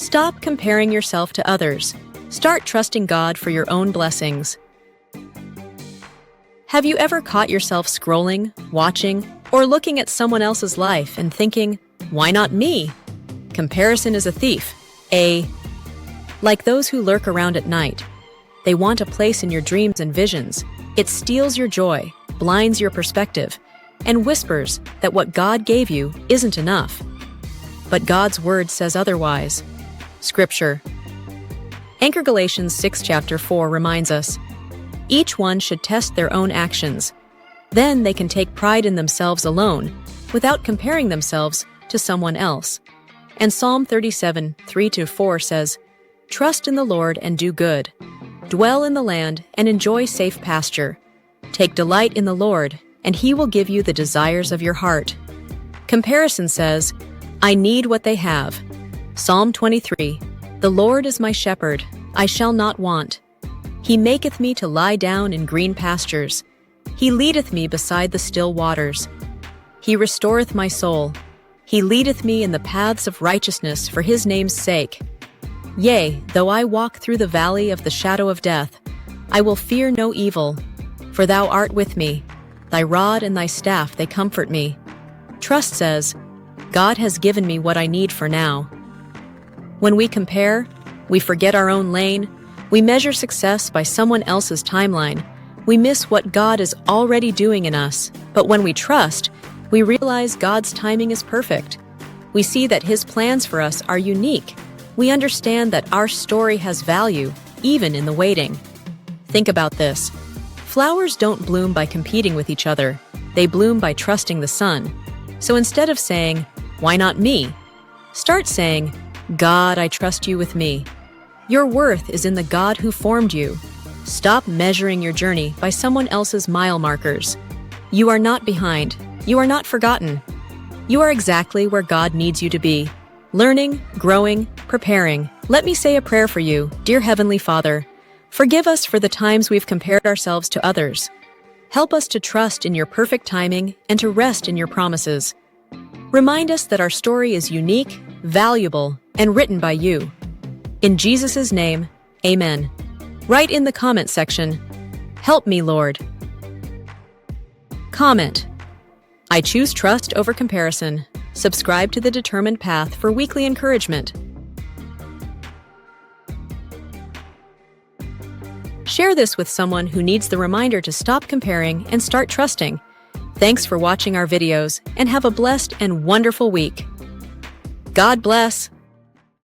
Stop comparing yourself to others. Start trusting God for your own blessings. Have you ever caught yourself scrolling, watching, or looking at someone else's life and thinking, why not me? Comparison is a thief. Like those who lurk around at night. They want a place in your dreams and visions. It steals your joy, blinds your perspective, and whispers that what God gave you isn't enough. But God's word says otherwise. Scripture. Anchor Galatians 6 chapter 4 reminds us, each one should test their own actions. Then they can take pride in themselves alone, without comparing themselves to someone else. And Psalm 37, 3-4 says, trust in the Lord and do good. Dwell in the land and enjoy safe pasture. Take delight in the Lord, and He will give you the desires of your heart. Comparison says, I need what they have. Psalm 23, the Lord is my shepherd, I shall not want. He maketh me to lie down in green pastures. He leadeth me beside the still waters. He restoreth my soul. He leadeth me in the paths of righteousness for His name's sake. Yea, though I walk through the valley of the shadow of death, I will fear no evil, for Thou art with me. Thy rod and Thy staff, they comfort me. Trust says, God has given me what I need for now. When we compare, we forget our own lane, we measure success by someone else's timeline, we miss what God is already doing in us. But when we trust, we realize God's timing is perfect. We see that His plans for us are unique. We understand that our story has value, even in the waiting. Think about this. Flowers don't bloom by competing with each other. They bloom by trusting the sun. So instead of saying, why not me? Start saying, God, I trust you with me. Your worth is in the God who formed you. Stop measuring your journey by someone else's mile markers. You are not behind. You are not forgotten. You are exactly where God needs you to be. Learning, growing, preparing. Let me say a prayer for you, dear Heavenly Father. Forgive us for the times we've compared ourselves to others. Help us to trust in your perfect timing and to rest in your promises. Remind us that our story is unique, valuable, and written by you. In Jesus' name, amen. Write in the comment section, help me, Lord. Comment. I choose trust over comparison. Subscribe to The Determined Path for weekly encouragement. Share this with someone who needs the reminder to stop comparing and start trusting. Thanks for watching our videos, and have a blessed and wonderful week. God bless.